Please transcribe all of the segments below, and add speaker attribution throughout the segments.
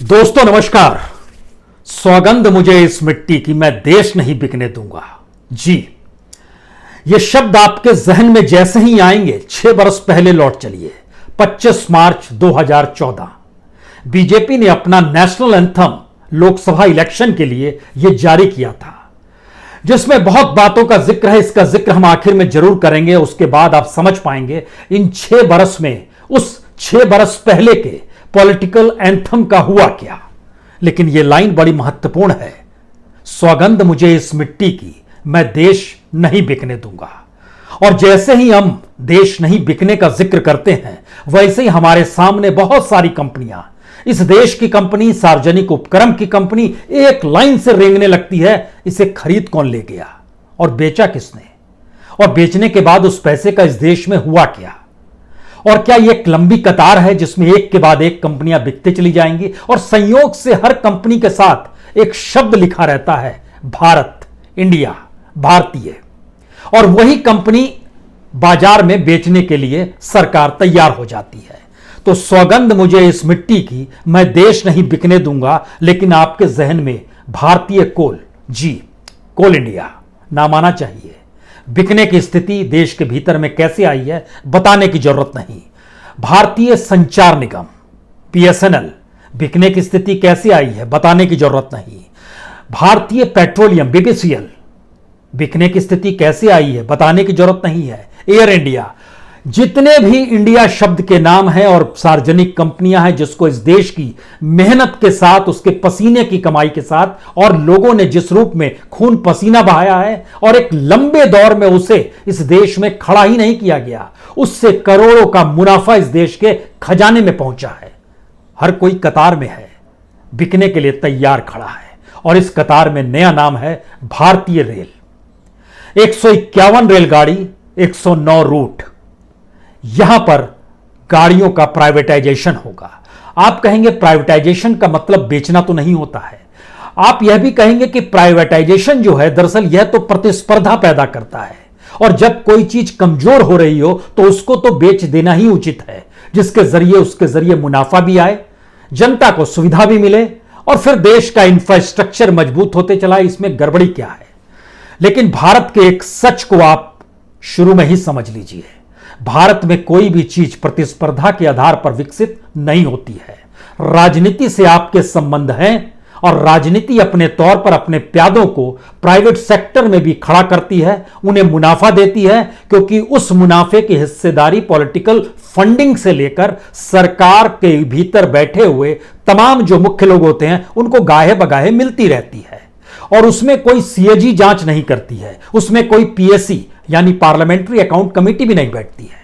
Speaker 1: दोस्तों नमस्कार। सौगंध मुझे इस मिट्टी की, मैं देश नहीं बिकने दूंगा। जी, ये शब्द आपके जहन में जैसे ही आएंगे 6 बरस पहले लौट चलिए। 25 मार्च 2014 बीजेपी ने अपना नेशनल एंथम लोकसभा इलेक्शन के लिए यह जारी किया था, जिसमें बहुत बातों का जिक्र है। इसका जिक्र हम आखिर में जरूर करेंगे, उसके बाद आप समझ पाएंगे इन 6 बरस में उस 6 बरस पहले के पॉलिटिकल एंथम का हुआ क्या। लेकिन यह लाइन बड़ी महत्वपूर्ण है, सौगंध मुझे इस मिट्टी की, मैं देश नहीं बिकने दूंगा। और जैसे ही हम देश नहीं बिकने का जिक्र करते हैं, वैसे ही हमारे सामने बहुत सारी कंपनियां, इस देश की कंपनी, सार्वजनिक उपक्रम की कंपनी एक लाइन से रेंगने लगती है, इसे खरीद कौन ले गया और बेचा किसने, और बेचने के बाद उस पैसे का इस देश में हुआ क्या। और क्या यह एक लंबी कतार है जिसमें एक के बाद एक कंपनियां बिकते चली जाएंगी और संयोग से हर कंपनी के साथ एक शब्द लिखा रहता है, भारत, इंडिया, भारतीय, और वही कंपनी बाजार में बेचने के लिए सरकार तैयार हो जाती है। तो सौगंध मुझे इस मिट्टी की, मैं देश नहीं बिकने दूंगा। लेकिन आपके जहन में भारतीय कोल, जी, कोल इंडिया नाम आना चाहिए। बिकने की स्थिति देश के भीतर में कैसे आई है बताने की जरूरत नहीं। भारतीय संचार निगम बीएसएनएल, बिकने की स्थिति कैसे आई है बताने की जरूरत नहीं। भारतीय पेट्रोलियम बीपीसीएल, बिकने की स्थिति कैसे आई है बताने की जरूरत नहीं है। एयर इंडिया, जितने भी इंडिया शब्द के नाम हैं और सार्वजनिक कंपनियां हैं जिसको इस देश की मेहनत के साथ, उसके पसीने की कमाई के साथ, और लोगों ने जिस रूप में खून पसीना बहाया है और एक लंबे दौर में उसे इस देश में खड़ा ही नहीं किया गया, उससे करोड़ों का मुनाफा इस देश के खजाने में पहुंचा है। हर कोई कतार में है, बिकने के लिए तैयार खड़ा है। और इस कतार में नया नाम है भारतीय रेल। 151 रेलगाड़ी, 109 रूट, यहां पर गाड़ियों का प्राइवेटाइजेशन होगा। आप कहेंगे प्राइवेटाइजेशन का मतलब बेचना तो नहीं होता है। आप यह भी कहेंगे कि प्राइवेटाइजेशन जो है दरअसल यह तो प्रतिस्पर्धा पैदा करता है, और जब कोई चीज कमजोर हो रही हो तो उसको तो बेच देना ही उचित है, जिसके जरिए उसके जरिए मुनाफा भी आए, जनता को सुविधा भी मिले, और फिर देश का इंफ्रास्ट्रक्चर मजबूत होते चला। इसमें गड़बड़ी क्या है। लेकिन भारत के एक सच को आप शुरू में ही समझ लीजिए, भारत में कोई भी चीज प्रतिस्पर्धा के आधार पर विकसित नहीं होती है। राजनीति से आपके संबंध हैं, और राजनीति अपने तौर पर अपने प्यादों को प्राइवेट सेक्टर में भी खड़ा करती है, उन्हें मुनाफा देती है, क्योंकि उस मुनाफे की हिस्सेदारी पॉलिटिकल फंडिंग से लेकर सरकार के भीतर बैठे हुए तमाम जो मुख्य लोग होते हैं उनको गाहे बगाहे मिलती रहती है। और उसमें कोई सीएजी जांच नहीं करती है, उसमें कोई पीएससी यानी पार्लियामेंट्री अकाउंट कमेटी भी नहीं बैठती है,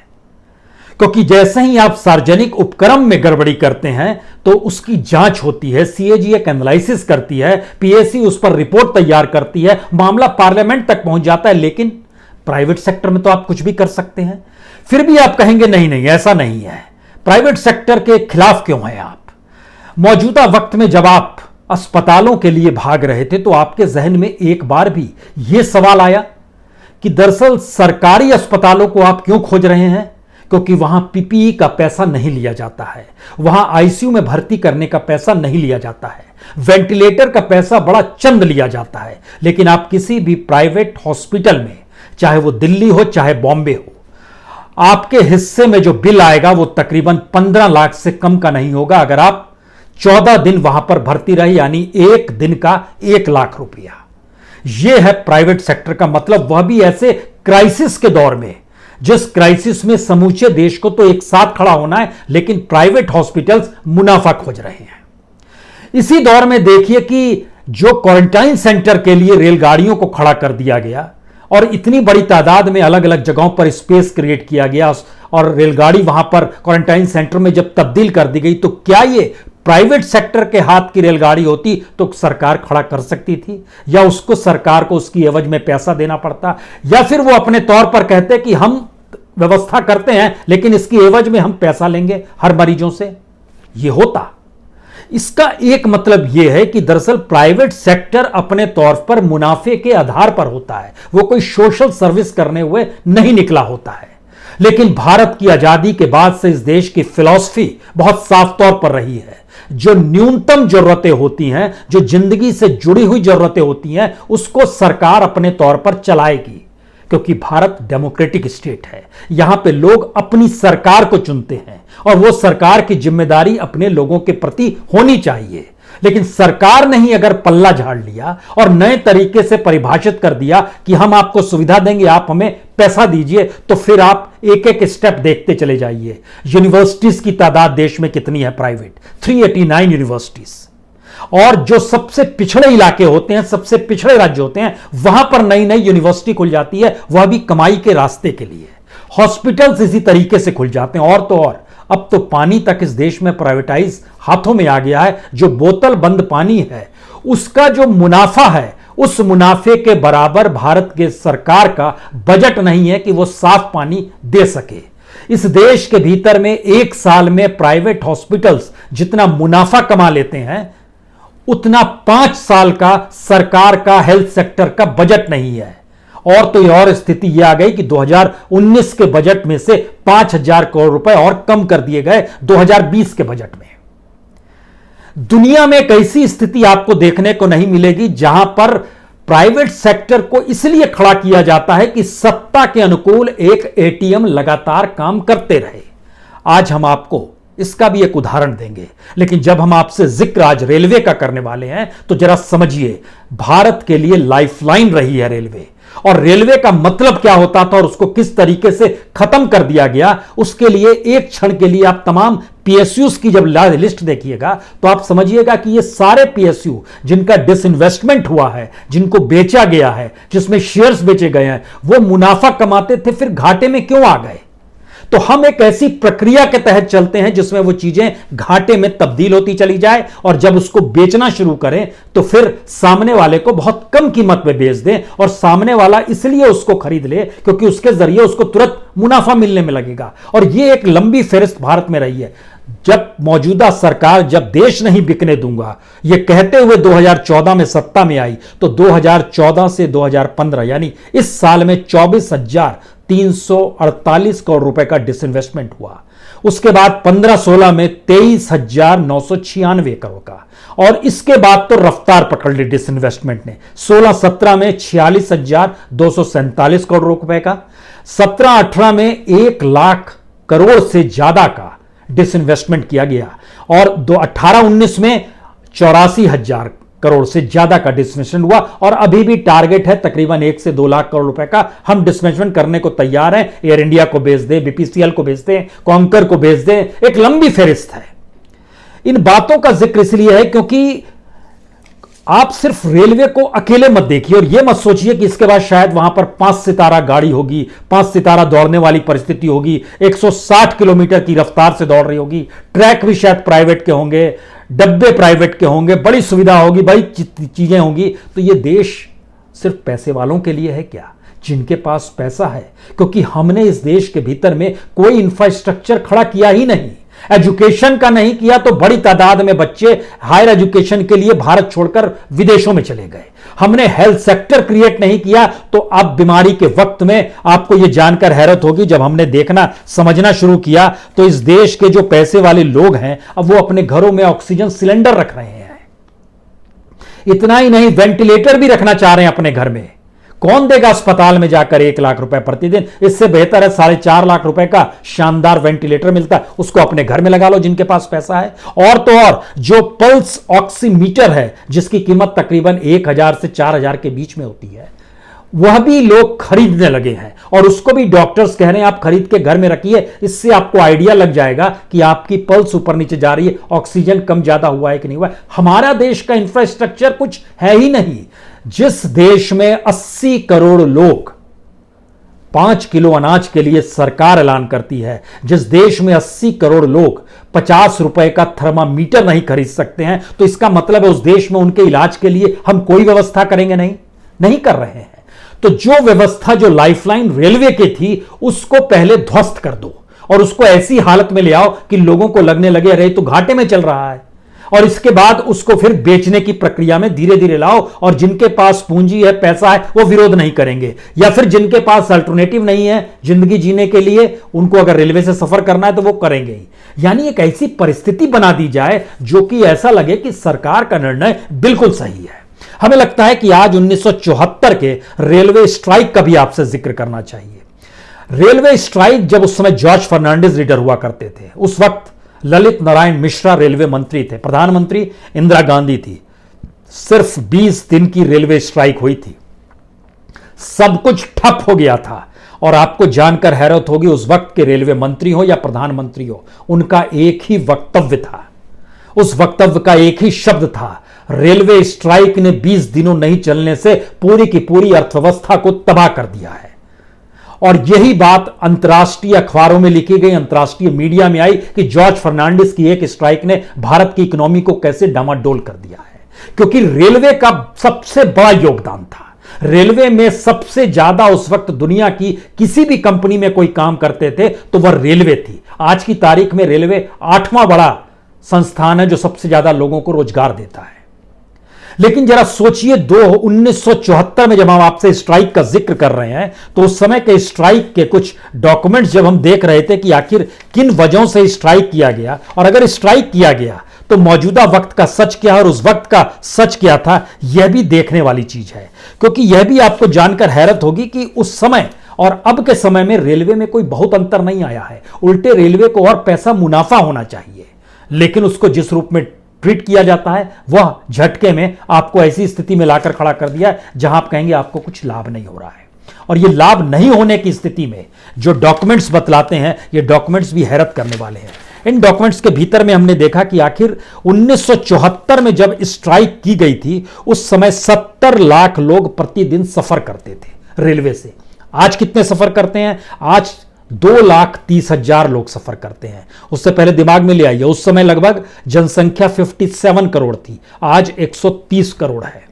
Speaker 1: क्योंकि जैसे ही आप सार्वजनिक उपक्रम में गड़बड़ी करते हैं तो उसकी जांच होती है, सीएजी एक एनालिसिस करती है, पीएससी उस पर रिपोर्ट तैयार करती है, मामला पार्लियामेंट तक पहुंच जाता है। लेकिन प्राइवेट सेक्टर में तो आप कुछ भी कर सकते हैं। फिर भी आप कहेंगे नहीं नहीं ऐसा नहीं है, प्राइवेट सेक्टर के खिलाफ क्यों हैं आप। मौजूदा वक्त में जब आप अस्पतालों के लिए भाग रहे थे तो आपके जहन में एक बार भी यह सवाल आया कि दरअसल सरकारी अस्पतालों को आप क्यों खोज रहे हैं? क्योंकि वहां पीपीई का पैसा नहीं लिया जाता है, वहां आईसीयू में भर्ती करने का पैसा नहीं लिया जाता है, वेंटिलेटर का पैसा बड़ा चंद लिया जाता है। लेकिन आप किसी भी प्राइवेट हॉस्पिटल में, चाहे वो दिल्ली हो चाहे बॉम्बे हो, आपके हिस्से में जो बिल आएगा वो तकरीबन 15 लाख से कम का नहीं होगा अगर आप 14 दिन वहां पर भर्ती रहे, यानी एक दिन का 1 लाख रुपया। यह है प्राइवेट सेक्टर का मतलब, वह भी ऐसे क्राइसिस के दौर में, जिस क्राइसिस में समूचे देश को तो एक साथ खड़ा होना है, लेकिन प्राइवेट हॉस्पिटल्स मुनाफा खोज रहे हैं। इसी दौर में देखिए कि जो क्वारंटाइन सेंटर के लिए रेलगाड़ियों को खड़ा कर दिया गया और इतनी बड़ी तादाद में अलग अलग जगहों पर स्पेस क्रिएट किया गया, और रेलगाड़ी वहां पर क्वारंटाइन सेंटर में जब तब्दील कर दी गई, तो क्या ये प्राइवेट सेक्टर के हाथ की रेलगाड़ी होती तो सरकार खड़ा कर सकती थी, या उसको सरकार को उसकी एवज में पैसा देना पड़ता, या फिर वो अपने तौर पर कहते कि हम व्यवस्था करते हैं लेकिन इसकी एवज में हम पैसा लेंगे हर मरीजों से, ये होता। इसका एक मतलब यह है कि दरअसल प्राइवेट सेक्टर अपने तौर पर मुनाफे के आधार पर होता है, वो कोई सोशल सर्विस करने हुए नहीं निकला होता है। लेकिन भारत की आजादी के बाद से इस देश की फिलॉसफी बहुत साफ तौर पर रही है जो न्यूनतम जरूरतें होती हैं, जो जिंदगी से जुड़ी हुई जरूरतें होती हैं, उसको सरकार अपने तौर पर चलाएगी, क्योंकि भारत डेमोक्रेटिक स्टेट है। यहां पे लोग अपनी सरकार को चुनते हैं और वो सरकार की जिम्मेदारी अपने लोगों के प्रति होनी चाहिए। लेकिन सरकार ने ही अगर पल्ला झाड़ लिया और नए तरीके से परिभाषित कर दिया कि हम आपको सुविधा देंगे, आप हमें पैसा दीजिए, तो फिर आप एक एक स्टेप देखते चले जाइए। यूनिवर्सिटीज की तादाद देश में कितनी है? Private 389 universities. और जो सबसे पिछड़े इलाके होते हैं, सबसे पिछड़े राज्य होते हैं, वहां पर नई नई यूनिवर्सिटी खुल जाती है, वह भी कमाई के रास्ते के लिए। हॉस्पिटल्स इसी तरीके से खुल जाते हैं। और तो और अब तो पानी तक इस देश में प्राइवेटाइज हाथों में आ गया है। जो बोतल बंद पानी है, उसका जो मुनाफा है, उस मुनाफे के बराबर भारत के सरकार का बजट नहीं है कि वो साफ पानी दे सके। इस देश के भीतर में एक साल में प्राइवेट हॉस्पिटल्स जितना मुनाफा कमा लेते हैं, उतना 5 साल का सरकार का हेल्थ सेक्टर का बजट नहीं है। और तो और स्थिति यह आ गई कि 2019 के बजट में से 5,000 करोड़ रुपए और कम कर दिए गए 2020 के बजट में। दुनिया में एक ऐसी स्थिति आपको देखने को नहीं मिलेगी जहां पर प्राइवेट सेक्टर को इसलिए खड़ा किया जाता है कि सत्ता के अनुकूल एक एटीएम लगातार काम करते रहे। आज हम आपको इसका भी एक उदाहरण देंगे, लेकिन जब हम आपसे जिक्र आज रेलवे का करने वाले हैं तो जरा समझिए, भारत के लिए लाइफलाइन रही है रेलवे। और रेलवे का मतलब क्या होता था और उसको किस तरीके से खत्म कर दिया गया, उसके लिए एक क्षण के लिए आप तमाम पीएसयूज की जब लिस्ट देखिएगा तो आप समझिएगा कि ये सारे पीएसयू जिनका डिसइन्वेस्टमेंट हुआ है, जिनको बेचा गया है, जिसमें शेयर्स बेचे गए हैं, वो मुनाफा कमाते थे, फिर घाटे में क्यों आ गए? तो हम एक ऐसी प्रक्रिया के तहत चलते हैं जिसमें वो चीजें घाटे में तब्दील होती चली जाए, और जब उसको बेचना शुरू करें तो फिर सामने वाले को बहुत कम कीमत में बेच दें, और सामने वाला इसलिए उसको खरीद ले क्योंकि उसके जरिए उसको तुरंत मुनाफा मिलने में लगेगा। और ये एक लंबी फेहरिस्त भारत में रही है। जब मौजूदा सरकार जब देश नहीं बिकने दूंगा ये कहते हुए 2014 में सत्ता में आई, तो 2014 से 2015 यानी इस साल में 24,348 करोड़ रुपए का डिसइन्वेस्टमेंट हुआ। उसके बाद 15-16 में 23,996 करोड़ का, और इसके बाद तो रफ्तार पकड़ ली डिसइन्वेस्टमेंट ने। 16-17 में 46,247 करोड़ रुपए का, 17-18 में 1 लाख करोड़ से ज्यादा का डिसइन्वेस्टमेंट किया गया, और 18-19 में 84,000 करोड़ से ज्यादा का डिसइन्वेस्टमेंट हुआ। और अभी भी टारगेट है तकरीबन 1 से 2 लाख करोड़ रुपए का हम डिसइन्वेस्टमेंट करने को तैयार हैं। एयर इंडिया को बेच दें, बीपीसीएल को बेच दें, कॉन्कर को बेच दें, एक लंबी फेहरिस्त है। इन बातों का जिक्र इसलिए है क्योंकि आप सिर्फ रेलवे को अकेले मत देखिए और यह मत सोचिए कि इसके बाद शायद वहां पर 5 सितारा गाड़ी होगी, 5 सितारा दौड़ने वाली परिस्थिति होगी, 160 किलोमीटर की रफ्तार से दौड़ रही होगी, ट्रैक भी शायद प्राइवेट के होंगे, डब्बे प्राइवेट के होंगे, बड़ी सुविधा होगी, बड़ी चीजें होंगी। तो यह देश सिर्फ पैसे वालों के लिए है क्या? जिनके पास पैसा है, क्योंकि हमने इस देश के भीतर में कोई इंफ्रास्ट्रक्चर खड़ा किया ही नहीं। एजुकेशन का नहीं किया तो बड़ी तादाद में बच्चे हायर एजुकेशन के लिए भारत छोड़कर विदेशों में चले गए। हमने हेल्थ सेक्टर क्रिएट नहीं किया, तो अब बीमारी के वक्त में आपको यह जानकर हैरत होगी, जब हमने देखना समझना शुरू किया तो इस देश के जो पैसे वाले लोग हैं अब वो अपने घरों में ऑक्सीजन सिलेंडर रख रहे हैं। इतना ही नहीं, वेंटिलेटर भी रखना चाह रहे हैं अपने घर में। कौन देगा अस्पताल में जाकर 1 लाख रुपए प्रतिदिन? इससे बेहतर है 4.5 लाख रुपए का शानदार वेंटिलेटर मिलता है, उसको अपने घर में लगा लो जिनके पास पैसा है। और तो और जो पल्स ऑक्सीमीटर है जिसकी कीमत तकरीबन 1,000 से 4,000 के बीच में होती है, वह भी लोग खरीदने लगे हैं, और उसको भी डॉक्टर्स कह रहे हैं आप खरीद के घर में रखिए। इससे आपको आइडिया लग जाएगा कि आपकी पल्स ऊपर नीचे जा रही है, ऑक्सीजन कम ज्यादा हुआ है कि नहीं हुआ है। हमारा देश का इंफ्रास्ट्रक्चर कुछ है ही नहीं। जिस देश में 80 करोड़ लोग 5 किलो अनाज के लिए सरकार ऐलान करती है, जिस देश में 80 करोड़ लोग 50 रुपए का थर्मामीटर नहीं खरीद सकते हैं, तो इसका मतलब है उस देश में उनके इलाज के लिए हम कोई व्यवस्था करेंगे नहीं कर रहे हैं। तो जो व्यवस्था जो लाइफलाइन रेलवे की थी उसको पहले ध्वस्त कर दो और उसको ऐसी हालत में ले आओ कि लोगों को लगने लगे अरे तो घाटे में चल रहा है। और इसके बाद उसको फिर बेचने की प्रक्रिया में धीरे धीरे लाओ, और जिनके पास पूंजी है, पैसा है, वो विरोध नहीं करेंगे, या फिर जिनके पास अल्टरनेटिव नहीं है जिंदगी जीने के लिए, उनको अगर रेलवे से सफर करना है तो वो करेंगे ही। यानी एक ऐसी परिस्थिति बना दी जाए जो कि ऐसा लगे कि सरकार का निर्णय बिल्कुल सही है। हमें लगता है कि आज 1974 के रेलवे स्ट्राइक का भी आपसे जिक्र करना चाहिए। रेलवे स्ट्राइक, जब उस समय जॉर्ज फर्नांडिस लीडर हुआ करते थे, उस वक्त ललित नारायण मिश्रा रेलवे मंत्री थे, प्रधानमंत्री इंदिरा गांधी थी। सिर्फ 20 दिन की रेलवे स्ट्राइक हुई थी, सब कुछ ठप हो गया था। और आपको जानकर हैरत होगी, उस वक्त के रेलवे मंत्री हो या प्रधानमंत्री हो, उनका एक ही वक्तव्य था, उस वक्तव्य का एक ही शब्द था, रेलवे स्ट्राइक ने 20 दिनों नहीं चलने से पूरी की पूरी अर्थव्यवस्था को तबाह कर दिया है। और यही बात अंतर्राष्ट्रीय अखबारों में लिखी गई, अंतर्राष्ट्रीय मीडिया में आई कि जॉर्ज फर्नांडिस की एक स्ट्राइक ने भारत की इकोनॉमी को कैसे डामाडोल कर दिया है। क्योंकि रेलवे का सबसे बड़ा योगदान था, रेलवे में सबसे ज्यादा उस वक्त दुनिया की किसी भी कंपनी में कोई काम करते थे तो वह रेलवे थी। आज की तारीख में रेलवे 8वां बड़ा संस्थान है जो सबसे ज्यादा लोगों को रोजगार देता है। लेकिन जरा सोचिए, 1974 में जब हम आपसे स्ट्राइक का जिक्र कर रहे हैं, तो उस समय के स्ट्राइक के कुछ डॉक्यूमेंट्स जब हम देख रहे थे कि आखिर किन वजहों से स्ट्राइक किया गया, और अगर स्ट्राइक किया गया तो मौजूदा वक्त का सच क्या है और उस वक्त का सच क्या था, यह भी देखने वाली चीज है। क्योंकि यह भी आपको जानकर हैरत होगी कि उस समय और अब के समय में रेलवे में कोई बहुत अंतर नहीं आया है। उल्टे रेलवे को और पैसा मुनाफा होना चाहिए, लेकिन उसको जिस रूप में ट्रीट किया जाता है वह झटके में आपको ऐसी स्थिति में लाकर खड़ा कर दिया जहां आप कहेंगे आपको कुछ लाभ नहीं हो रहा है। और ये लाभ नहीं होने की स्थिति में जो डॉक्यूमेंट्स बतलाते हैं, ये डॉक्यूमेंट्स भी हैरत करने वाले हैं। इन डॉक्यूमेंट्स के भीतर में हमने देखा कि आखिर 1974 में जब स्ट्राइक की गई थी, उस समय 70 लाख लोग प्रतिदिन सफर करते थे रेलवे से। आज कितने सफर करते हैं? आज 2,30,000 लोग सफर करते हैं। उससे पहले दिमाग में ले आइए, उस समय लगभग जनसंख्या 57 करोड़ थी, आज 130 करोड़ है।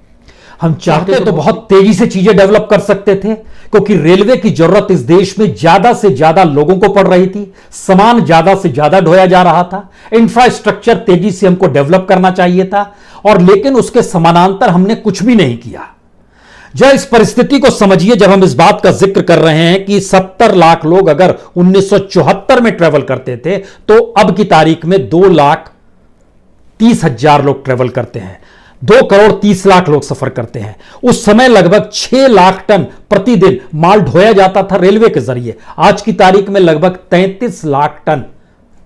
Speaker 1: हम चाहते तो बहुत तेजी से चीजें डेवलप कर सकते थे, क्योंकि रेलवे की जरूरत इस देश में ज्यादा से ज्यादा लोगों को पड़ रही थी, सामान ज्यादा से ज्यादा ढोया जा रहा था, इंफ्रास्ट्रक्चर तेजी से हमको डेवलप करना चाहिए था, और लेकिन उसके समानांतर हमने कुछ भी नहीं किया। जरा इस परिस्थिति को समझिए, जब हम इस बात का जिक्र कर रहे हैं कि 70 लाख लोग अगर 1974 में ट्रेवल करते थे, तो अब की तारीख में 2,30,000 लोग ट्रेवल करते हैं, 2,30,00,000 लोग सफर करते हैं। उस समय लगभग 6 लाख टन प्रतिदिन माल ढोया जाता था रेलवे के जरिए। आज की तारीख में लगभग 33 लाख टन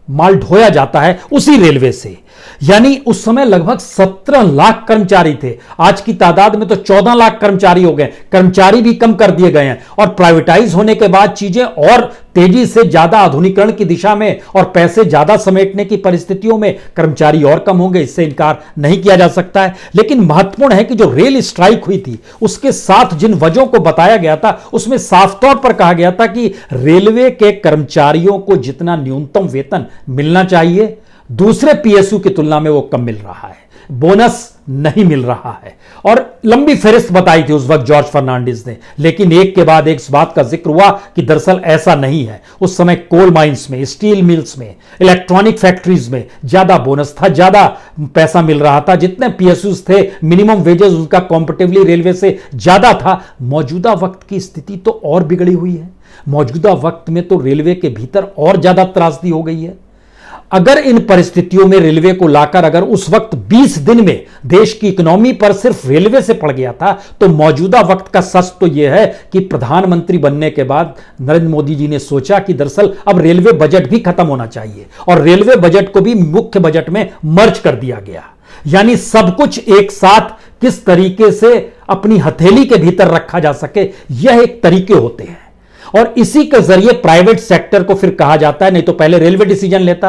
Speaker 1: माल ढोया जाता है उसी रेलवे से। यानी उस समय लगभग 17 लाख कर्मचारी थे, आज की तादाद में तो 14 लाख कर्मचारी हो गए। कर्मचारी भी कम कर दिए गए हैं, और प्राइवेटाइज होने के बाद चीजें और तेजी से ज्यादा आधुनिकीकरण की दिशा में और पैसे ज्यादा समेटने की परिस्थितियों में कर्मचारी और कम होंगे, इससे इनकार नहीं किया जा सकता है। लेकिन महत्वपूर्ण है कि जो रेल स्ट्राइक हुई थी, उसके साथ जिन वजहों को बताया गया था, उसमें साफ तौर पर कहा गया था कि रेलवे के कर्मचारियों को जितना न्यूनतम वेतन मिलना चाहिए, दूसरे पीएसयू की तुलना में वो कम मिल रहा है, बोनस नहीं मिल रहा है। और लंबी फहरिस्त बताई थी उस वक्त जॉर्ज फर्नांडिस ने। लेकिन एक के बाद एक इस बात का जिक्र हुआ कि दरअसल ऐसा नहीं है। उस समय कोल माइंस में, स्टील मिल्स में, इलेक्ट्रॉनिक फैक्ट्रीज में ज्यादा बोनस था, ज्यादा पैसा मिल रहा था। जितने पीएसयूज थे, मिनिमम वेजेस उनका कॉम्पिटिटिवली रेलवे से ज्यादा था। मौजूदा वक्त की स्थिति तो और बिगड़ी हुई है। मौजूदा वक्त में तो रेलवे के भीतर और ज्यादा त्रासदी हो गई है। अगर इन परिस्थितियों में रेलवे को लाकर अगर उस वक्त 20 दिन में देश की इकोनॉमी पर सिर्फ रेलवे से पड़ गया था, तो मौजूदा वक्त का सच तो यह है कि प्रधानमंत्री बनने के बाद नरेंद्र मोदी जी ने सोचा कि दरअसल अब रेलवे बजट भी खत्म होना चाहिए, और रेलवे बजट को भी मुख्य बजट में मर्ज कर दिया गया। यानी सब कुछ एक साथ किस तरीके से अपनी हथेली के भीतर रखा जा सके, यह एक तरीके होते हैं। और इसी के जरिए प्राइवेट सेक्टर को फिर कहा जाता है, नहीं तो पहले रेलवे डिसीजन लेता,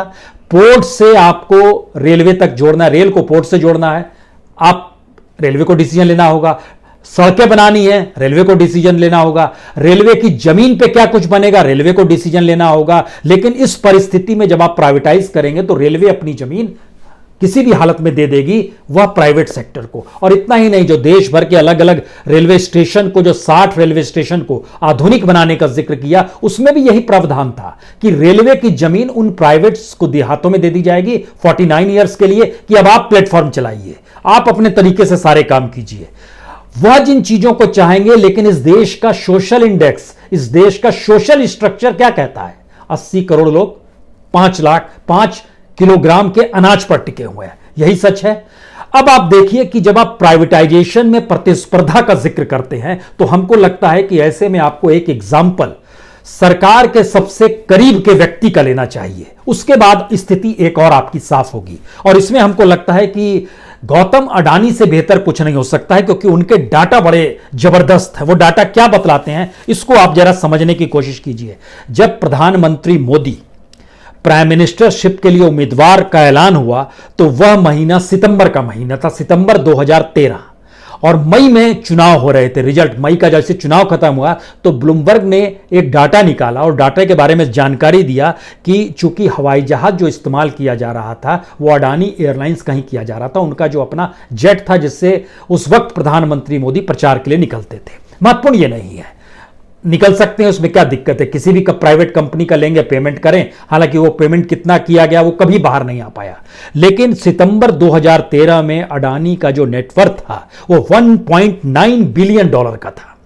Speaker 1: पोर्ट से आपको रेलवे तक जोड़ना है, रेल को पोर्ट से जोड़ना है, आप रेलवे को डिसीजन लेना होगा। सड़कें बनानी है, रेलवे को डिसीजन लेना होगा। रेलवे की जमीन पे क्या कुछ बनेगा, रेलवे को डिसीजन लेना होगा। लेकिन इस परिस्थिति में जब आप प्राइवेटाइज करेंगे तो रेलवे अपनी जमीन किसी भी हालत में दे देगी वह प्राइवेट सेक्टर को। और इतना ही नहीं, जो देश भर के अलग अलग रेलवे स्टेशन को, जो 60 रेलवे स्टेशन को आधुनिक बनाने का जिक्र किया, उसमें भी यही प्रावधान था कि रेलवे की जमीन उन प्राइवेट्स को हाथों में दे दी जाएगी 49 ईयर्स के लिए कि अब आप प्लेटफॉर्म चलाइए, आप अपने तरीके से सारे काम कीजिए। वह जिन चीजों को चाहेंगे, लेकिन इस देश का सोशल इंडेक्स, इस देश का सोशल स्ट्रक्चर क्या कहता है? 80 करोड़ लोग 5 किलोग्राम के अनाज पर टिके हुए हैं। यही सच है। अब आप देखिए कि जब आप प्राइवेटाइजेशन में प्रतिस्पर्धा का जिक्र करते हैं तो हमको लगता है कि ऐसे में आपको एक एग्जाम्पल सरकार के सबसे करीब के व्यक्ति का लेना चाहिए, उसके बाद स्थिति एक और आपकी साफ होगी। और इसमें हमको लगता है कि गौतम अडानी से बेहतर कुछ नहीं हो सकता है, क्योंकि उनके डाटा बड़े जबरदस्त है। वो डाटा क्या बतलाते हैं, इसको आप जरा समझने की कोशिश कीजिए। जब प्रधानमंत्री मोदी प्राइम मिनिस्टरशिप के लिए उम्मीदवार का ऐलान हुआ तो वह महीना सितंबर का महीना था, सितंबर 2013, और मई में चुनाव हो रहे थे। रिजल्ट मई का जैसे चुनाव खत्म हुआ तो ब्लूमबर्ग ने एक डाटा निकाला और डाटा के बारे में जानकारी दिया कि चूंकि हवाई जहाज जो इस्तेमाल किया जा रहा था वो अडानी एयरलाइंस का ही किया जा रहा था, उनका जो अपना जेट था जिससे उस वक्त प्रधानमंत्री मोदी प्रचार के लिए निकलते थे। महत्वपूर्ण ये नहीं है, निकल सकते हैं, उसमें क्या दिक्कत है? किसी भी प्राइवेट कंपनी का लेंगे, पेमेंट करें। हालांकि वो पेमेंट कितना किया गया वो कभी बाहर नहीं आ पाया। लेकिन सितंबर 2013 में अडानी का जो नेटवर्थ था वो 1.9 बिलियन डॉलर का था,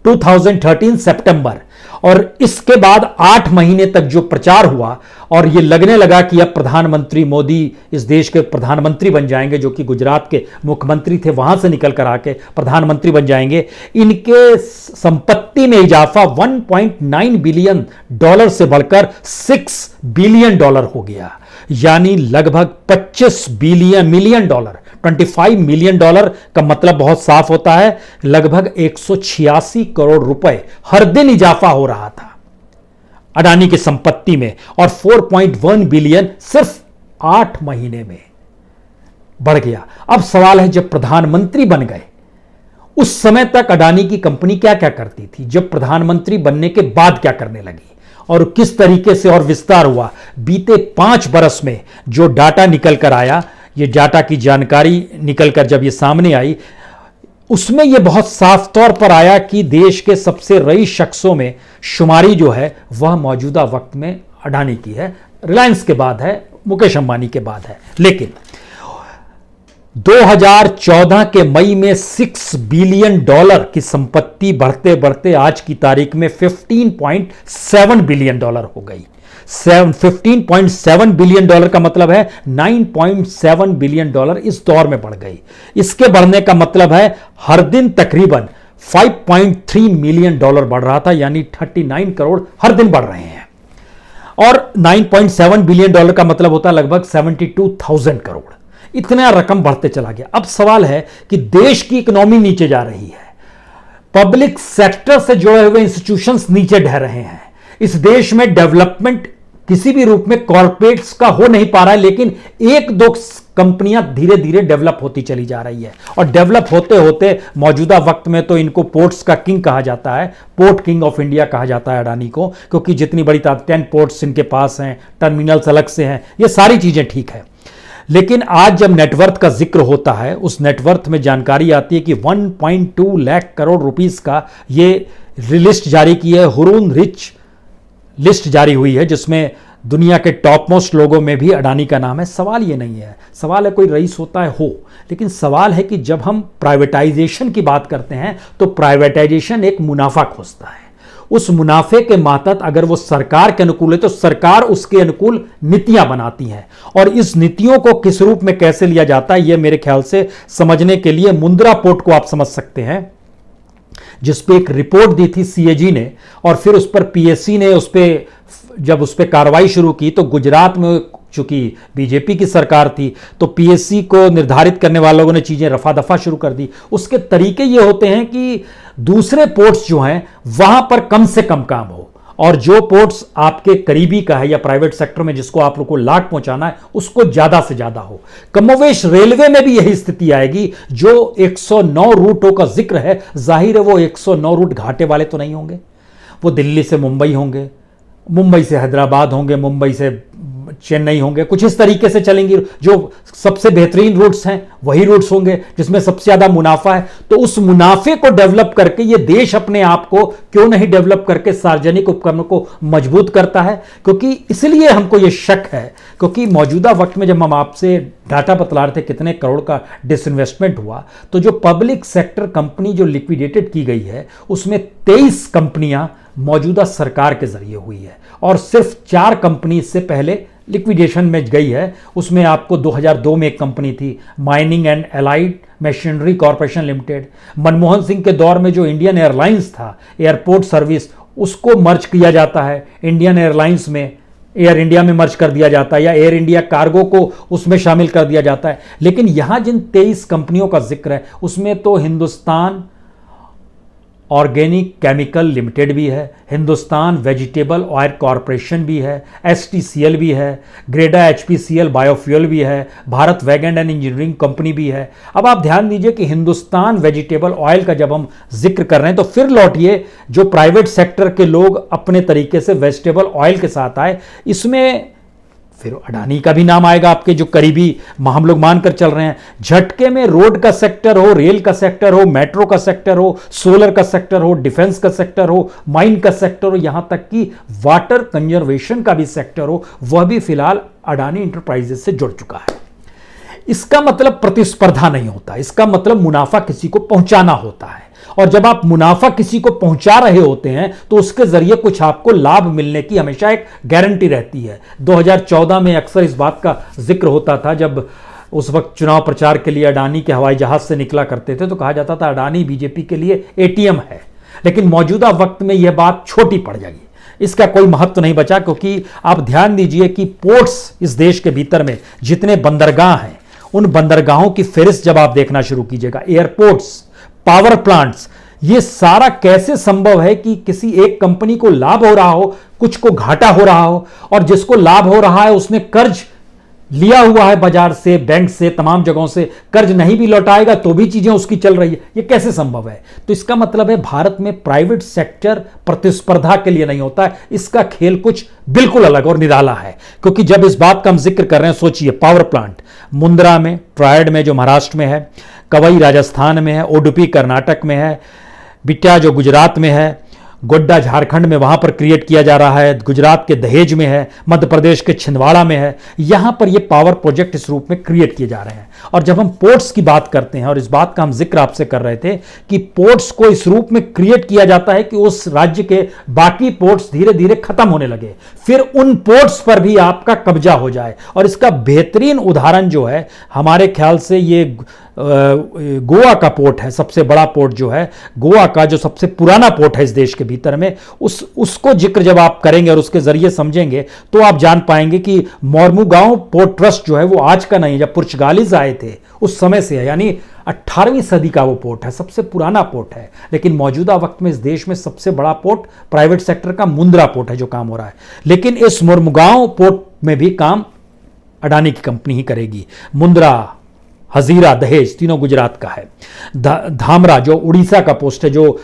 Speaker 1: 2013 सितंबर। और इसके बाद 8 महीने तक जो प्रचार हुआ और ये लगने लगा कि अब प्रधानमंत्री मोदी इस देश के प्रधानमंत्री बन जाएंगे, जो कि गुजरात के मुख्यमंत्री थे वहां से निकल कर आके प्रधानमंत्री बन जाएंगे, इनके संपत्ति में इजाफा 1.9 बिलियन डॉलर से बढ़कर 6 बिलियन डॉलर हो गया। यानी लगभग 25 मिलियन डॉलर, 25 मिलियन डॉलर का मतलब बहुत साफ होता है, लगभग 186 करोड़ रुपए हर दिन इजाफा हो रहा था अडानी की संपत्ति में, और 4.1 बिलियन सिर्फ 8 महीने में बढ़ गया। अब सवाल है, जब प्रधानमंत्री बन गए उस समय तक अडानी की कंपनी क्या क्या करती थी, जब प्रधानमंत्री बनने के बाद क्या करने लगी और किस तरीके से और विस्तार हुआ। बीते 5 बरस में जो डाटा निकल कर आया, ये डाटा की जानकारी निकल कर जब ये सामने आई, उसमें यह बहुत साफ तौर पर आया कि देश के सबसे रईस शख्सों में शुमारी जो है वह मौजूदा वक्त में अडानी की है, रिलायंस के बाद है, मुकेश अंबानी के बाद है। लेकिन 2014 के मई में 6 बिलियन डॉलर की संपत्ति बढ़ते बढ़ते आज की तारीख में 15.7 बिलियन डॉलर हो गई। 15.7 बिलियन डॉलर का मतलब है 9.7 बिलियन डॉलर इस दौर में बढ़ गई। इसके बढ़ने का मतलब है हर दिन तकरीबन 5.3 मिलियन डॉलर बढ़ रहा था, यानी 39 करोड़ हर दिन बढ़ रहे हैं। और 9.7 बिलियन डॉलर का मतलब होता है लगभग 72,000 करोड़। इतना रकम बढ़ते चला गया। अब सवाल है कि देश की इकोनॉमी नीचे जा रही है, पब्लिक सेक्टर से जुड़े हुए इंस्टीट्यूशंस नीचे ढह रहे हैं, इस देश में डेवलपमेंट किसी भी रूप में कॉर्पोरेट्स का हो नहीं पा रहा है, लेकिन 1-2 कंपनियां धीरे धीरे डेवलप होती चली जा रही है। और डेवलप होते होते मौजूदा वक्त में तो इनको पोर्ट्स का किंग कहा जाता है, पोर्ट किंग ऑफ इंडिया कहा जाता है अडानी को, क्योंकि जितनी बड़ी 10 पोर्ट्स इनके पास हैं, टर्मिनल्स अलग से हैं, ये सारी चीजें ठीक है। लेकिन आज जब नेटवर्थ का जिक्र होता है, उस नेटवर्थ में जानकारी आती है कि 1.2 लाख करोड़ रुपीस का ये लिस्ट जारी की है, हुरून रिच लिस्ट जारी हुई है, जिसमें दुनिया के टॉप मोस्ट लोगों में भी अडानी का नाम है। सवाल ये नहीं है, सवाल है कोई रईस होता है हो, लेकिन सवाल है कि जब हम प्राइवेटाइजेशन की बात करते हैं तो प्राइवेटाइजेशन एक मुनाफा खोजता है। उस मुनाफे के मातहत अगर वो सरकार के अनुकूल है तो सरकार उसके अनुकूल नीतियां बनाती है, और इस नीतियों को किस रूप में कैसे लिया जाता है ये मेरे ख्याल से समझने के लिए मुंद्रा पोर्ट को आप समझ सकते हैं, जिस पे एक रिपोर्ट दी थी सीएजी ने, और फिर उस पर पीएससी ने जब उस पर कार्रवाई शुरू की तो गुजरात में चूंकि बीजेपी की सरकार थी तो पीएससी को निर्धारित करने वाले लोगों ने चीजें रफा दफा शुरू कर दी। उसके तरीके ये होते हैं कि दूसरे पोर्ट्स जो हैं वहां पर कम से कम काम हो, और जो पोर्ट्स आपके करीबी का है या प्राइवेट सेक्टर में जिसको आप लोग को लाभ पहुंचाना है उसको ज्यादा से ज्यादा हो। कमोवेश रेलवे में भी यही स्थिति आएगी। जो 109 रूटों का जिक्र है, जाहिर है वो 109 रूट घाटे वाले तो नहीं होंगे, वो दिल्ली से मुंबई होंगे, मुंबई से हैदराबाद होंगे, मुंबई से चेन्नई होंगे, कुछ इस तरीके से चलेंगी। जो सबसे बेहतरीन रूट्स हैं वही रूट्स होंगे जिसमें सबसे ज्यादा मुनाफा है। तो उस मुनाफे को डेवलप करके ये देश अपने आप को क्यों नहीं डेवलप करके सार्वजनिक उपकरणों को मजबूत करता है? क्योंकि इसलिए हमको ये शक है, क्योंकि मौजूदा वक्त में जब हम आपसे डाटा बतला रहे थे कितने करोड़ का डिसइन्वेस्टमेंट हुआ, तो जो पब्लिक सेक्टर कंपनी जो लिक्विडेटेड की गई है उसमें 23 कंपनियां मौजूदा सरकार के जरिए हुई है और सिर्फ 4 कंपनी इससे पहले लिक्विडेशन में गई है। उसमें आपको 2002 में एक कंपनी थी, mining and allied machinery corporation limited. Manmohan Singh के दौर में जो इंडियन एयरलाइंस था, एयरपोर्ट सर्विस, उसको मर्ज किया जाता है इंडियन एयरलाइंस में, एयर इंडिया में मर्ज कर दिया जाता है, या एयर इंडिया कार्गो को उसमें शामिल कर दिया जाता है। लेकिन यहां जिन 23 कंपनियों का जिक्र है उसमें तो हिंदुस्तान ऑर्गेनिक केमिकल लिमिटेड भी है, हिंदुस्तान वेजिटेबल ऑयल कॉरपोरेशन भी है, एसटीसीएल भी है, ग्रेडा एचपीसीएल बायोफ्यूल भी है, Bharat wagon and engineering company भी है। अब आप ध्यान दीजिए कि हिंदुस्तान वेजिटेबल ऑयल का जब हम जिक्र कर रहे हैं तो फिर लौटिए जो प्राइवेट सेक्टर के लोग अपने तरीके से वेजिटेबल ऑयल के साथ आए, इसमें फिर अडानी का भी नाम आएगा, आपके जो करीबी हम लोग मानकर चल रहे हैं। झटके में रोड का सेक्टर हो, रेल का सेक्टर हो, मेट्रो का सेक्टर हो, सोलर का सेक्टर हो, डिफेंस का सेक्टर हो, माइन का सेक्टर हो, यहां तक कि वाटर कंजर्वेशन का भी सेक्टर हो, वह भी फिलहाल अडानी इंटरप्राइजेस से जुड़ चुका है। इसका मतलब प्रतिस्पर्धा नहीं होता, इसका मतलब मुनाफा किसी को पहुंचाना होता है। और जब आप मुनाफा किसी को पहुंचा रहे होते हैं तो उसके जरिए कुछ आपको लाभ मिलने की हमेशा एक गारंटी रहती है। 2014 में अक्सर इस बात का जिक्र होता था, जब उस वक्त चुनाव प्रचार के लिए अडानी के हवाई जहाज से निकला करते थे तो कहा जाता था अडानी बीजेपी के लिए एटीएम है। लेकिन मौजूदा वक्त में यह बात छोटी पड़ जाएगी, इसका कोई महत्व नहीं बचा, क्योंकि आप ध्यान दीजिए कि पोर्ट्स इस देश के भीतर में जितने बंदरगाह हैं उन बंदरगाहों की फहरिस्त जब आप देखना शुरू कीजिएगा, एयरपोर्ट्स, पावर प्लांट्स, ये सारा कैसे संभव है कि किसी एक कंपनी को लाभ हो रहा हो, कुछ को घाटा हो रहा हो, और जिसको लाभ हो रहा है उसने कर्ज लिया हुआ है बाजार से, बैंक से, तमाम जगहों से, कर्ज नहीं भी लौटाएगा तो भी चीजें उसकी चल रही है। ये कैसे संभव है? तो इसका मतलब है भारत में प्राइवेट सेक्टर प्रतिस्पर्धा के लिए नहीं होता है, इसका खेल कुछ बिल्कुल अलग और निराला है। क्योंकि जब इस बात का हम जिक्र कर रहे हैं, सोचिए पावर प्लांट मुंद्रा में, ट्रायड में जो महाराष्ट्र में है, कवई राजस्थान में है, ओडुपी कर्नाटक में है, बिट्या जो गुजरात में है, गोड्डा झारखंड में वहां पर क्रिएट किया जा रहा है, गुजरात के दहेज में है, मध्य प्रदेश के छिंदवाड़ा में है, यहां पर ये पावर प्रोजेक्ट इस रूप में क्रिएट किए जा रहे हैं। और जब हम पोर्ट्स की बात करते हैं, और इस बात का हम जिक्र आपसे कर रहे थे कि पोर्ट्स को इस रूप में क्रिएट किया जाता है कि उस राज्य के बाकी पोर्ट्स धीरे धीरे खत्म होने लगे, फिर उन पोर्ट्स पर भी आपका कब्जा हो जाए। और इसका बेहतरीन उदाहरण जो है, हमारे ख्याल से ये गोवा का पोर्ट है, सबसे बड़ा पोर्ट जो है गोवा का, जो सबसे पुराना पोर्ट है इस देश के भीतर में, उसको जिक्र जब आप करेंगे और उसके जरिए समझेंगे तो आप जान पाएंगे कि मोरमुगांव पोर्ट ट्रस्ट जो है वो आज का नहीं है, जब पुर्तगालीज आए थे उस समय से है, यानी 18वीं सदी का वो पोर्ट है, सबसे पुराना पोर्ट है। लेकिन मौजूदा वक्त में इस देश में सबसे बड़ा पोर्ट प्राइवेट सेक्टर का मुंद्रा पोर्ट है जो काम हो रहा है। लेकिन इस मोरमुगांव पोर्ट में भी काम अडानी की कंपनी ही करेगी। मुंद्रा, हजीरा, दहेज तीनों गुजरात का है। धामरा जो उड़ीसा का पोस्ट है, जो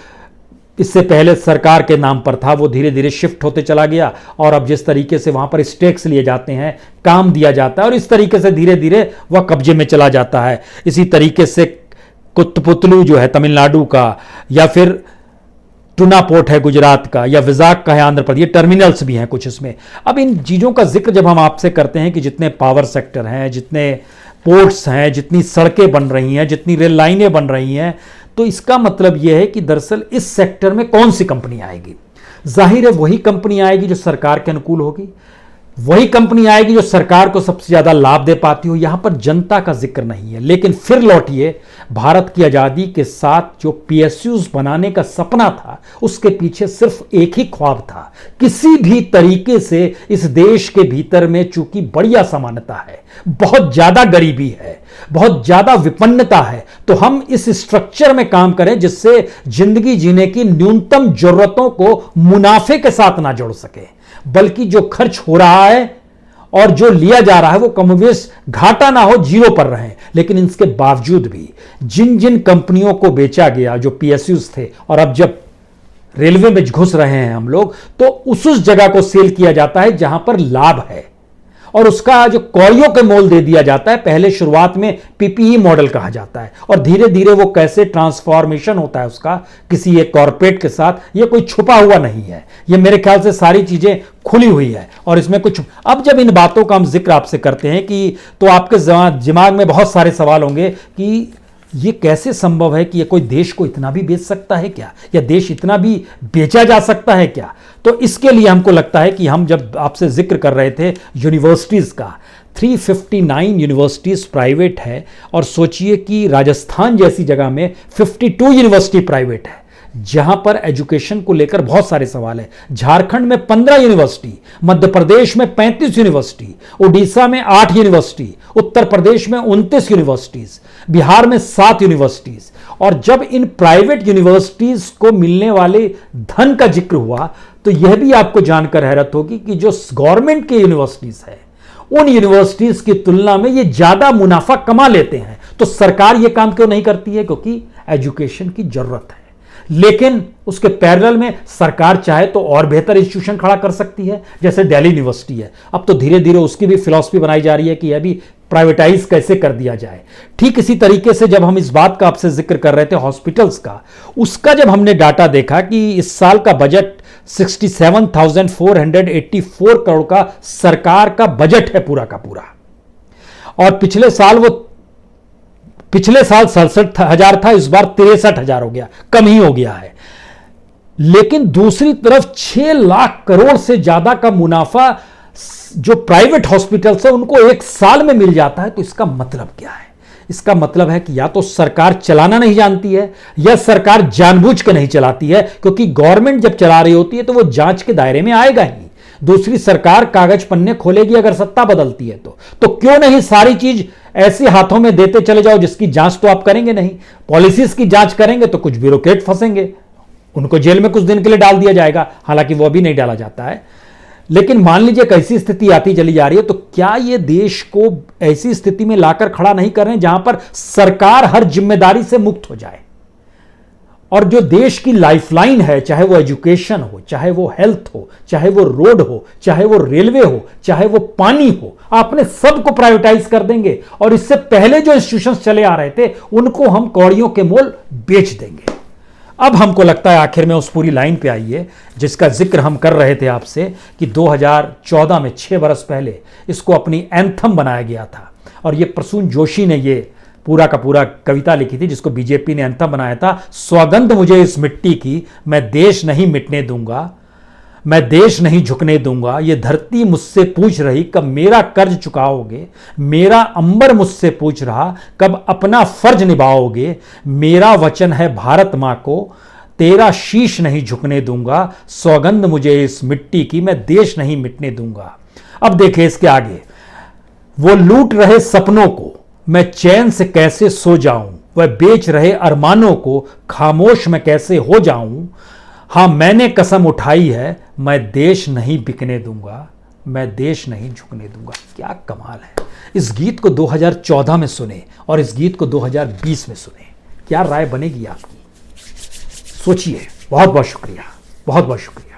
Speaker 1: इससे पहले सरकार के नाम पर था, वो धीरे धीरे शिफ्ट होते चला गया, और अब जिस तरीके से वहां पर स्टेक्स लिए जाते हैं, काम दिया जाता है, और इस तरीके से धीरे धीरे वह कब्जे में चला जाता है। इसी तरीके से कुतपुतलू जो है तमिलनाडु का, या फिर टूना पोर्ट है गुजरात का, या विजाक का है आंध्र प्रदेश, ये टर्मिनल्स भी हैं कुछ इसमें। अब इन चीज़ों का जिक्र जब हम आपसे करते हैं कि जितने पावर सेक्टर हैं, जितने पोर्ट्स हैं, जितनी सड़कें बन रही हैं, जितनी रेल लाइनें बन रही हैं, तो इसका मतलब यह है कि दरअसल इस सेक्टर में कौन सी कंपनी आएगी? जाहिर है वही कंपनी आएगी जो सरकार के अनुकूल होगी, वही कंपनी आएगी जो सरकार को सबसे ज्यादा लाभ दे पाती हो। यहां पर जनता का जिक्र नहीं है। लेकिन फिर लौटिए, भारत की आजादी के साथ जो पीएसयूज बनाने का सपना था, उसके पीछे सिर्फ एक ही ख्वाब था, किसी भी तरीके से इस देश के भीतर में चूंकि बड़ी असमानता है, बहुत ज्यादा गरीबी है, बहुत ज्यादा विपन्नता है, तो हम इस स्ट्रक्चर में काम करें जिससे जिंदगी जीने की न्यूनतम जरूरतों को मुनाफे के साथ ना जोड़ सके, बल्कि जो खर्च हो रहा है और जो लिया जा रहा है वो कमोबेश घाटा ना हो, जीरो पर रहे। लेकिन इसके बावजूद भी जिन जिन कंपनियों को बेचा गया, जो पीएसयूज थे, और अब जब रेलवे में घुस रहे हैं हम लोग, तो उस जगह को सेल किया जाता है जहां पर लाभ है, और उसका जो कौड़ियों के मोल दे दिया जाता है। पहले शुरुआत में पीपीई मॉडल कहा जाता है और धीरे धीरे वो कैसे ट्रांसफॉर्मेशन होता है उसका किसी एक कॉर्पोरेट के साथ, ये कोई छुपा हुआ नहीं है, ये मेरे ख्याल से सारी चीजें खुली हुई है और इसमें कुछ। अब जब इन बातों का हम जिक्र आपसे करते हैं कि तो आपके दिमाग में बहुत सारे सवाल होंगे कि ये कैसे संभव है कि ये कोई देश को इतना भी बेच सकता है क्या, या देश इतना भी बेचा जा सकता है क्या। तो इसके लिए हमको लगता है कि हम जब आपसे जिक्र कर रहे थे यूनिवर्सिटीज़ का, 359 यूनिवर्सिटीज़ प्राइवेट है और सोचिए कि राजस्थान जैसी जगह में 52 यूनिवर्सिटी प्राइवेट है जहां पर एजुकेशन को लेकर बहुत सारे सवाल है। झारखंड में 15 यूनिवर्सिटी, मध्य प्रदेश में 35 यूनिवर्सिटी, उड़ीसा में 8 यूनिवर्सिटी, उत्तर प्रदेश में 29 यूनिवर्सिटीज, बिहार में 7 यूनिवर्सिटीज। और जब इन प्राइवेट यूनिवर्सिटीज को मिलने वाले धन का जिक्र हुआ तो यह भी आपको जानकर हैरत होगी कि जो गवर्नमेंट के यूनिवर्सिटीज है उन यूनिवर्सिटीज की तुलना में ये ज्यादा मुनाफा कमा लेते हैं। तो सरकार ये काम क्यों नहीं करती है? क्योंकि एजुकेशन की जरूरत है, लेकिन उसके पैरेलल में सरकार चाहे तो और बेहतर इंस्टीट्यूशन खड़ा कर सकती है, जैसे दिल्ली यूनिवर्सिटी है। अब तो धीरे धीरे उसकी भी फिलॉसफी बनाई जा रही है कि यह भी प्राइवेटाइज कैसे कर दिया जाए। ठीक इसी तरीके से जब हम इस बात का आपसे जिक्र कर रहे थे हॉस्पिटल्स का, उसका जब हमने डाटा देखा कि इस साल का बजट 67,484 करोड़ का सरकार का बजट है पूरा का पूरा, और पिछले साल 67,000 था, इस बार 63,000 हो गया, कम ही हो गया है। लेकिन दूसरी तरफ 6 लाख करोड़ से ज्यादा का मुनाफा जो प्राइवेट हॉस्पिटल्स है उनको एक साल में मिल जाता है। तो इसका मतलब क्या है? इसका मतलब है कि या तो सरकार चलाना नहीं जानती है या सरकार जानबूझ के नहीं चलाती है, क्योंकि गवर्नमेंट जब चला रही होती है तो वो जांच के दायरे में आएगा ही। दूसरी सरकार कागज पन्ने खोलेगी अगर सत्ता बदलती है तो क्यों नहीं सारी चीज ऐसे हाथों में देते चले जाओ जिसकी जांच तो आप करेंगे नहीं। पॉलिसीज की जांच करेंगे तो कुछ ब्यूरोक्रेट फंसेंगे, उनको जेल में कुछ दिन के लिए डाल दिया जाएगा, हालांकि वो अभी नहीं डाला जाता है। लेकिन मान लीजिए कैसी स्थिति आती चली जा रही है, तो क्या ये देश को ऐसी स्थिति में लाकर खड़ा नहीं कर रहे हैं जहां पर सरकार हर जिम्मेदारी से मुक्त हो जाए, और जो देश की लाइफलाइन है, चाहे वो एजुकेशन हो, चाहे वो हेल्थ हो, चाहे वो रोड हो, चाहे वो रेलवे हो, चाहे वो पानी हो, आपने सबको प्राइवेटाइज कर देंगे और इससे पहले जो इंस्टीट्यूशंस चले आ रहे थे उनको हम कौड़ियों के मोल बेच देंगे। अब हमको लगता है आखिर में उस पूरी लाइन पे आइए जिसका जिक्र हम कर रहे थे आपसे कि 2014 में 6 बरस पहले इसको अपनी एंथम बनाया गया था, और ये प्रसून जोशी ने ये पूरा का पूरा कविता लिखी थी जिसको बीजेपी ने एंथम बनाया था। सौगंध मुझे इस मिट्टी की, मैं देश नहीं मिटने दूंगा, मैं देश नहीं झुकने दूंगा। ये धरती मुझसे पूछ रही कब मेरा कर्ज चुकाओगे, मेरा अंबर मुझसे पूछ रहा कब अपना फर्ज निभाओगे। मेरा वचन है भारत मां को, तेरा शीश नहीं झुकने दूंगा। सौगंध मुझे इस मिट्टी की, मैं देश नहीं मिटने दूंगा। अब देखिए इसके आगे, वो लूट रहे सपनों को मैं चैन से कैसे सो जाऊं, वह बेच रहे अरमानों को खामोश मैं कैसे हो जाऊं। हां मैंने कसम उठाई है, मैं देश नहीं बिकने दूंगा, मैं देश नहीं झुकने दूंगा। क्या कमाल है। इस गीत को 2014 में सुने और इस गीत को 2020 में सुने, क्या राय बनेगी आपकी? सोचिए। बहुत बहुत शुक्रिया, बहुत बहुत शुक्रिया।